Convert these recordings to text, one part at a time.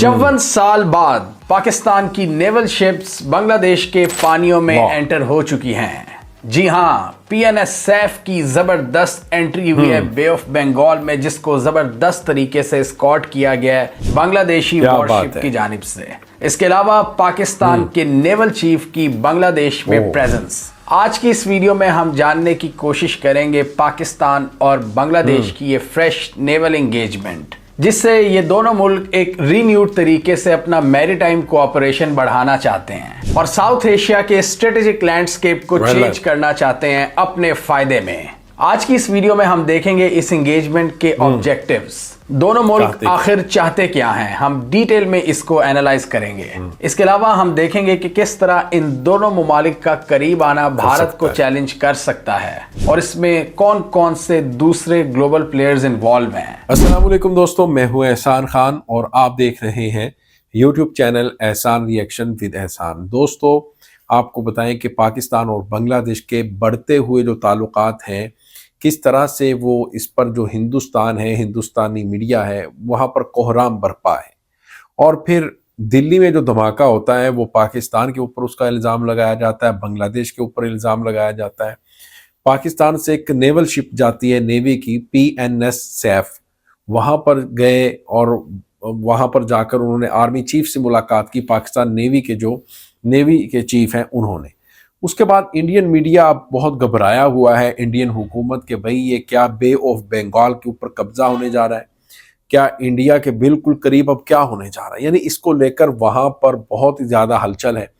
54 साल बाद पाकिस्तान की नेवल शिप्स बांग्लादेश के पानियों में एंटर हो चुकी हैं। जी हां, पीएनएस सैफ की जबरदस्त एंट्री हुई है बे ऑफ बंगाल में, जिसको जबरदस्त तरीके से स्कॉट किया गया है बांग्लादेशी वॉरशिप की जानिब से। इसके अलावा पाकिस्तान के नेवल चीफ की बांग्लादेश में प्रेजेंस। आज की इस वीडियो में हम जानने की कोशिश करेंगे पाकिस्तान और बांग्लादेश की ये फ्रेश नेवल एंगेजमेंट, जिससे ये दोनों मुल्क एक रीन्यूड तरीके से अपना मैरीटाइम कोऑपरेशन बढ़ाना चाहते हैं और साउथ एशिया के स्ट्रेटेजिक लैंडस्केप को चेंज करना चाहते हैं अपने फायदे में। आज की इस वीडियो में हम देखेंगे इस एंगेजमेंट के ऑब्जेक्टिव्स, दोनों मुल्क आखिर चाहते क्या हैं, हम डिटेल में इसको एनालाइज करेंगे। इसके अलावा हम देखेंगे कि किस तरह इन दोनों मुमालिक का करीब आना भारत को चैलेंज कर सकता है और इसमें कौन कौन से दूसरे ग्लोबल प्लेयर्स इन्वॉल्व हैं। अस्सलाम वालेकुम दोस्तों, मैं हूं एहसान खान और आप देख रहे हैं यूट्यूब चैनल एहसान रिएक्शन विद एहसान। दोस्तों, आपको बताएं कि पाकिस्तान और बांग्लादेश के बढ़ते हुए जो ताल्लुकात हैं, किस तरह से वो इस पर जो हिंदुस्तान है, हिंदुस्तानी मीडिया है, वहाँ पर कोहराम बरपा है। और फिर दिल्ली में जो धमाका होता है वो पाकिस्तान के ऊपर उसका इल्ज़ाम लगाया जाता है, बांग्लादेश के ऊपर इल्ज़ाम लगाया जाता है। पाकिस्तान से एक नेवल शिप जाती है नेवी की, पीएनएस सैफ, वहाँ पर गए और वहाँ पर जाकर उन्होंने आर्मी चीफ से मुलाकात की, पाकिस्तान नेवी के जो नेवी के चीफ हैं उन्होंने। उसके बाद इंडियन मीडिया अब बहुत घबराया हुआ है, इंडियन हुकूमत के भाई ये क्या बे ऑफ बंगाल के ऊपर कब्जा होने जा रहा है, क्या इंडिया के बिल्कुल करीब अब क्या होने जा रहा है, यानी इसको लेकर वहाँ पर बहुत ही ज़्यादा हलचल है।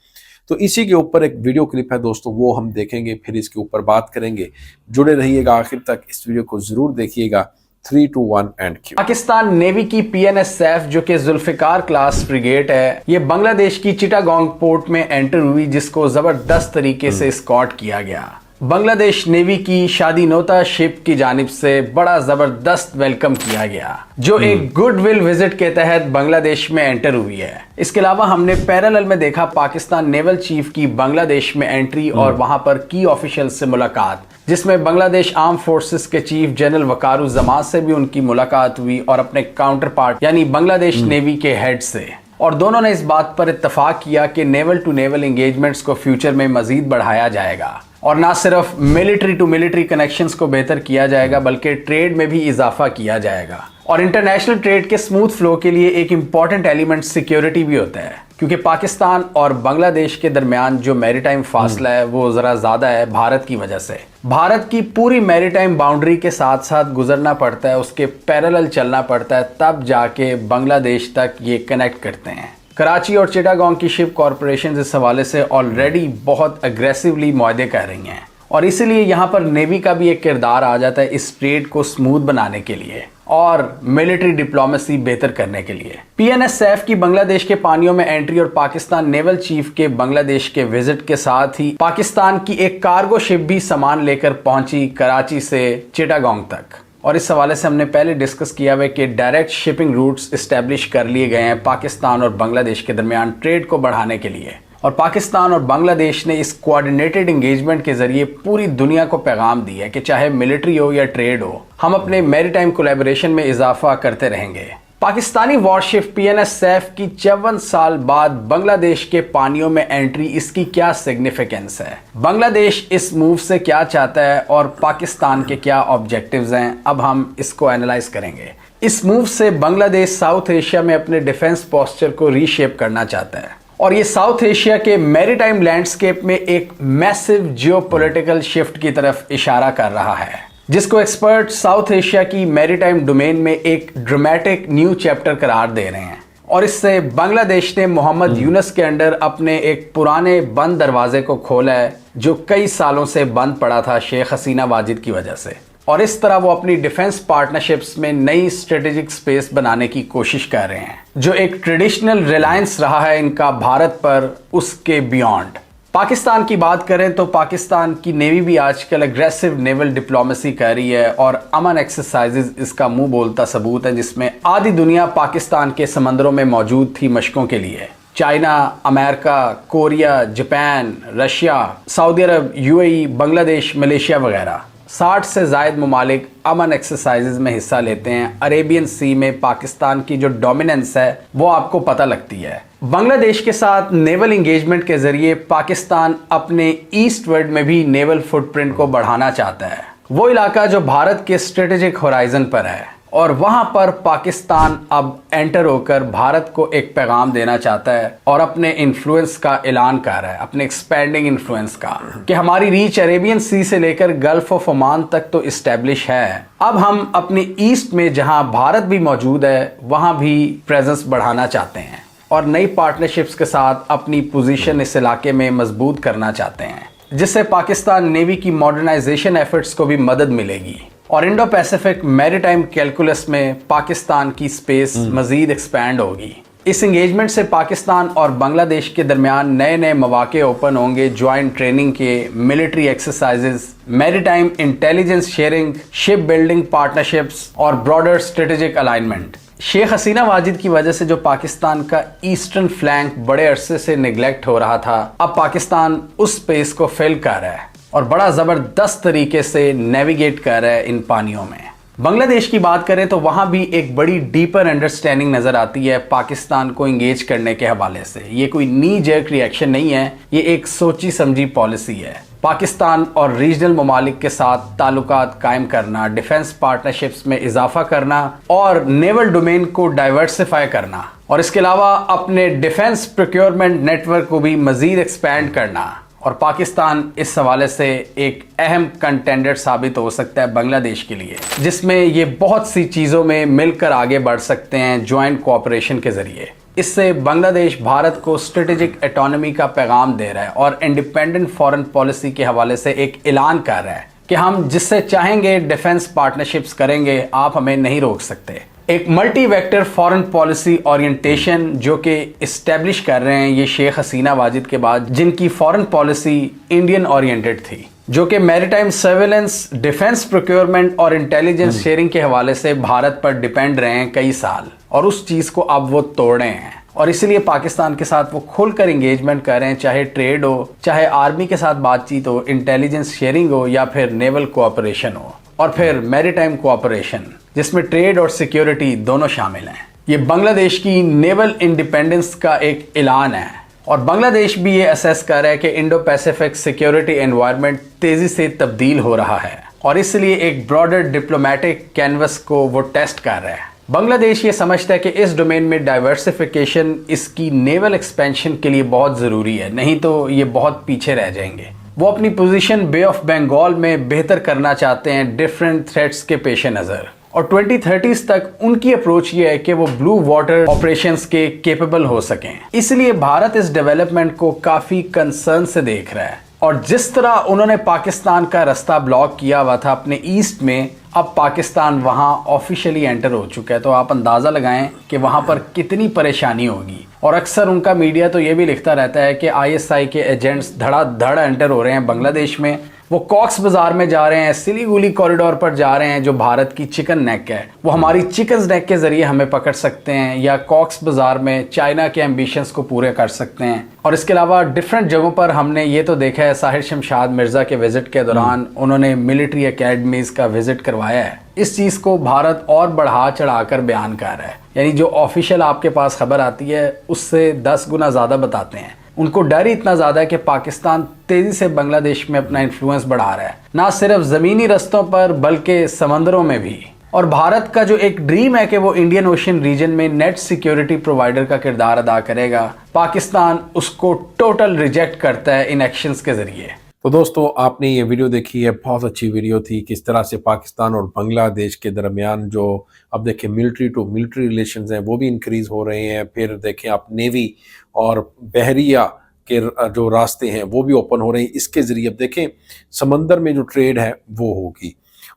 तो इसी के ऊपर एक वीडियो क्लिप है दोस्तों, वो हम देखेंगे, फिर इसके ऊपर बात करेंगे। जुड़े रहिएगा आखिर तक, इस वीडियो को ज़रूर देखिएगा। 3, 2, 1 एंड क्यू। पाकिस्तान नेवी की पीएनएस सैफ, जो कि जुल्फिकार क्लास फ्रिगेट है, ये बांग्लादेश की चिटागोंग पोर्ट में एंटर हुई, जिसको जबरदस्त तरीके से स्कॉट किया गया। बांग्लादेश नेवी की शादीनोता शिप की जानिब से बड़ा जबरदस्त वेलकम किया गया, जो एक गुडविल विजिट के तहत बांग्लादेश में एंटर हुई है। इसके अलावा हमने पैरेलल में देखा पाकिस्तान नेवल चीफ की बांग्लादेश में एंट्री और वहां पर की ऑफिशियल से मुलाकात, जिसमें बांग्लादेश आर्म फोर्सेस के चीफ जनरल वकारुज्जमान से भी उनकी मुलाकात हुई और अपने काउंटर पार्ट यानी बांग्लादेश नेवी के हेड से। और दोनों ने इस बात पर इत्तफाक किया कि नेवल टू नेवल एंगेजमेंट्स को फ्यूचर में मजीद बढ़ाया जाएगा और ना सिर्फ मिलिट्री टू मिलिट्री कनेक्शंस को बेहतर किया जाएगा, बल्कि ट्रेड में भी इजाफा किया जाएगा। और इंटरनेशनल ट्रेड के स्मूथ फ्लो के लिए एक इंपॉर्टेंट एलिमेंट सिक्योरिटी भी होता है, क्योंकि पाकिस्तान और बांग्लादेश के दरमियान जो मैरीटाइम फासला है वो ज़रा ज़्यादा है भारत की वजह से। भारत की पूरी मैरीटाइम बाउंड्री के साथ साथ गुजरना पड़ता है, उसके पैरेलल चलना पड़ता है, तब जाके बांग्लादेश तक ये कनेक्ट करते हैं। कराची और चिटागोंग की शिप कॉरपोरेशन इस हवाले से ऑलरेडी बहुत अग्रेसिवली मुआहदे कर रही हैं और इसीलिए यहाँ पर नेवी का भी एक किरदार आ जाता है इस ट्रेड को स्मूथ बनाने के लिए और मिलिट्री डिप्लोमेसी बेहतर करने के लिए। पीएनएस सैफ की बांग्लादेश के पानियों में एंट्री और पाकिस्तान नेवल चीफ के बांग्लादेश के विजिट के साथ ही पाकिस्तान की एक कार्गो शिप भी सामान लेकर पहुंची कराची से चिटागोंग तक। और इस हवाले से हमने पहले डिस्कस किया हुआ कि डायरेक्ट शिपिंग रूट्स इस्टेब्लिश कर लिए गए हैं पाकिस्तान और बांग्लादेश के दरमियान ट्रेड को बढ़ाने के लिए। और पाकिस्तान और बांग्लादेश ने इस कोऑर्डिनेटेड एंगेजमेंट के जरिए पूरी दुनिया को पैगाम दिया है कि चाहे मिलिट्री हो या ट्रेड हो, हम अपने मैरीटाइम कोलैबोरेशन में इजाफा करते रहेंगे। पाकिस्तानी वॉरशिप पीएनएस सैफ की 54 साल बाद बांग्लादेश के पानियों में एंट्री, इसकी क्या सिग्निफिकेंस है, बांग्लादेश इस मूव से क्या चाहता है और पाकिस्तान के क्या ऑब्जेक्टिव्स हैं, अब हम इसको एनालाइज करेंगे। इस मूव से बांग्लादेश साउथ एशिया में अपने डिफेंस पोस्चर को रीशेप करना चाहता है और ये साउथ एशिया के मैरीटाइम लैंडस्केप में एक मैसिव जियोपॉलिटिकल शिफ्ट की तरफ इशारा कर रहा है, जिसको एक्सपर्ट साउथ एशिया की मैरीटाइम डोमेन में एक ड्रामेटिक न्यू चैप्टर करार दे रहे हैं। और इससे बांग्लादेश ने मोहम्मद यूनुस के अंडर अपने एक पुराने बंद दरवाजे को खोला है, जो कई सालों से बंद पड़ा था शेख हसीना वाजिद की वजह से। और इस तरह वो अपनी डिफेंस पार्टनरशिप्स में नई स्ट्रेटेजिक स्पेस बनाने की कोशिश कर रहे हैं, जो एक ट्रेडिशनल रिलायंस रहा है इनका भारत पर, उसके बियॉन्ड। पाकिस्तान की बात करें तो पाकिस्तान की नेवी भी आजकल एग्रेसिव नेवल डिप्लोमेसी कर रही है और अमन एक्सरसाइजेज इसका मुंह बोलता सबूत है, जिसमें आधी दुनिया पाकिस्तान के समंदरों में मौजूद थी मशकों के लिए। China, America, Korea, Japan, Russia, Saudi Arab, UAE, Bangladesh, Malaysia वगैरह 60 से ज़ायद ममालिक अमन एक्सरसाइजेज में हिस्सा लेते हैं। अरेबियन सी में पाकिस्तान की जो डोमिनेंस है वो आपको पता लगती है। बांग्लादेश के साथ नेवल इंगेजमेंट के जरिए पाकिस्तान अपने ईस्टवर्ड में भी नेवल फुटप्रिंट को बढ़ाना चाहता है। वो इलाका जो भारत के स्ट्रेटेजिक होराइजन पर है, और वहां पर पाकिस्तान अब एंटर होकर भारत को एक पैगाम देना चाहता है और अपने इन्फ्लुएंस का ऐलान कर रहा है, अपने एक्सपेंडिंग इन्फ्लुएंस का, कि हमारी रीच अरेबियन सी से लेकर गल्फ ऑफ ओमान तक तो इस्टेब्लिश है। अब हम अपने ईस्ट में जहां भारत भी मौजूद है वहां भी प्रेजेंस बढ़ाना चाहते हैं और नई पार्टनरशिप्स के साथ अपनी पोजीशन इस इलाके में मजबूत करना चाहते हैं, जिससे पाकिस्तान नेवी की मॉडर्नाइजेशन एफर्ट्स को भी मदद मिलेगी और इंडो पैसिफिक मैरीटाइम कैलकुलस में पाकिस्तान की स्पेस मजीद एक्सपैंड होगी। इस एंगेजमेंट से पाकिस्तान और बांग्लादेश के दरमियान नए नए मौके ओपन होंगे, ज्वाइंट ट्रेनिंग के, military exercises, maritime intelligence sharing, ship building partnerships और broader strategic alignment. Sheikh Hasina Wajid की वजह से जो पाकिस्तान का ईस्टर्न फ्लैंक बड़े अरसे से निगलेक्ट हो रहा था, अब पाकिस्तान उस स्पेस को फिल कर रहा है और बड़ा ज़बरदस्त तरीके से नेविगेट कर रहा है इन पानियों में। बांग्लादेश की बात करें तो वहाँ भी एक बड़ी डीपर अंडरस्टैंडिंग नज़र आती है पाकिस्तान को इंगेज करने के हवाले से। ये कोई नी जर्क रिएक्शन नहीं है, ये एक सोची समझी पॉलिसी है। पाकिस्तान और रीजनल ममालिक के साथ ताल्लुकात कायम करना, डिफेंस पार्टनरशिप्स में इजाफा करना और नेवल डोमेन को डाइवर्सिफाई करना, और इसके अलावा अपने डिफेंस प्रोक्योरमेंट नेटवर्क को भी मज़ीद एक्सपैंड करना। और पाकिस्तान इस हवाले से एक अहम कंटेंडर साबित हो सकता है बांग्लादेश के लिए, जिसमें ये बहुत सी चीज़ों में मिलकर आगे बढ़ सकते हैं ज्वाइंट कोऑपरेशन के ज़रिए। इससे बांग्लादेश भारत को स्ट्रेटेजिक ऑटोनॉमी का पैगाम दे रहा है और इंडिपेंडेंट फॉरेन पॉलिसी के हवाले से एक ऐलान कर रहा है कि हम जिससे चाहेंगे डिफेंस पार्टनरशिप्स करेंगे, आप हमें नहीं रोक सकते। एक multi vector foreign policy orientation जो कि इस्टेब्लिश कर रहे हैं ये शेख हसीना वाजिद के बाद, जिनकी फॉरेन पॉलिसी इंडियन ओरिएंटेड थी, जो कि मैरीटाइम सर्वेलेंस, डिफेंस प्रोक्योरमेंट और इंटेलिजेंस शेयरिंग के हवाले से भारत पर डिपेंड रहे हैं कई साल, और उस चीज़ को अब वो तोड़ रहे हैं और इसीलिए पाकिस्तान के साथ वो खुलकर इंगेजमेंट कर रहे हैं, चाहे ट्रेड हो, चाहे आर्मी के साथ बातचीत हो, इंटेलिजेंस शेयरिंग हो या फिर नेवल कोऑपरेशन हो, और फिर मैरीटाइम कोऑपरेशन जिसमें ट्रेड और सिक्योरिटी दोनों शामिल हैं। ये बांग्लादेश की नेवल इंडिपेंडेंस का एक ऐलान है और बांग्लादेश भी ये असेस कर रहा है कि इंडो पैसिफिक सिक्योरिटी एनवायरनमेंट तेज़ी से तब्दील हो रहा है और इसलिए एक ब्रॉडर डिप्लोमेटिक कैनवस को वो टेस्ट कर रहा है। बांग्लादेश ये समझता है कि इस डोमेन में डाइवर्सिफिकेशन इसकी नेवल एक्सपेंशन के लिए बहुत ज़रूरी है, नहीं तो ये बहुत पीछे रह जाएंगे। वो अपनी पोजीशन बे ऑफ बंगाल में बेहतर करना चाहते हैं डिफरेंट थ्रेट्स के पेश नज़र, और 2030s तक उनकी अप्रोच ये है कि वो ब्लू वाटर ऑपरेशंस के केपेबल हो सकें। इसलिए भारत इस डेवलपमेंट को काफ़ी कंसर्न से देख रहा है और जिस तरह उन्होंने पाकिस्तान का रास्ता ब्लॉक किया हुआ था अपने ईस्ट में, अब पाकिस्तान वहां ऑफिशियली एंटर हो चुका है, तो आप अंदाज़ा लगाएं कि वहां पर कितनी परेशानी होगी। और अक्सर उनका मीडिया तो ये भी लिखता रहता है कि ISI के एजेंट्स धड़ाधड़ एंटर हो रहे हैं बांग्लादेश में, वो कॉक्स बाजार में जा रहे हैं, सिलीगुड़ी कॉरिडोर पर जा रहे हैं जो भारत की चिकन नेक है, वो हमारी चिकन नेक के जरिए हमें पकड़ सकते हैं, या कॉक्स बाजार में चाइना के एम्बिशंस को पूरे कर सकते हैं। और इसके अलावा डिफरेंट जगहों पर हमने ये तो देखा है, साहिर शमशाद मिर्ज़ा के विजिट के दौरान उन्होंने मिलिट्री एकेडमीज़ का विजिट करवाया है। इस चीज़ को भारत और बढ़ा चढ़ाकर बयान कर रहा है, यानी जो ऑफिशियल आपके पास खबर आती है उससे 10 गुना ज़्यादा बताते हैं। उनको डर ही इतना ज़्यादा है कि पाकिस्तान तेज़ी से बांग्लादेश में अपना इन्फ्लुएंस बढ़ा रहा है, ना सिर्फ ज़मीनी रस्तों पर बल्कि समंदरों में भी। और भारत का जो एक ड्रीम है कि वो इंडियन ओशन रीजन में नेट सिक्योरिटी प्रोवाइडर का किरदार अदा करेगा, पाकिस्तान उसको टोटल रिजेक्ट करता है इन एक्शंस के ज़रिए। तो दोस्तों, आपने ये वीडियो देखी है, बहुत अच्छी वीडियो थी। किस तरह से पाकिस्तान और बांग्लादेश के दरमियान जो अब देखें मिलिट्री टू मिलिट्री रिलेशंस हैं वो भी इंक्रीज़ हो रहे हैं। फिर देखें आप नेवी और बहरिया के जो रास्ते हैं वो भी ओपन हो रहे हैं। इसके ज़रिए अब देखें समंदर में जो ट्रेड है वो होगी।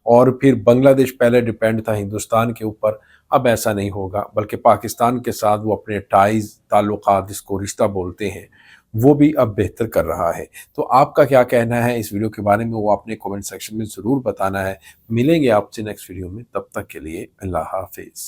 और फिर बांग्लादेश पहले डिपेंड था हिंदुस्तान के ऊपर, अब ऐसा नहीं होगा, बल्कि पाकिस्तान के साथ वो अपने टाइज़, ताल्लुकात, जिसको रिश्ता बोलते हैं, वो भी अब बेहतर कर रहा है। तो आपका क्या कहना है इस वीडियो के बारे में, वो आपने कमेंट सेक्शन में ज़रूर बताना है। मिलेंगे आपसे नेक्स्ट वीडियो में, तब तक के लिए अल्लाह हाफिज़।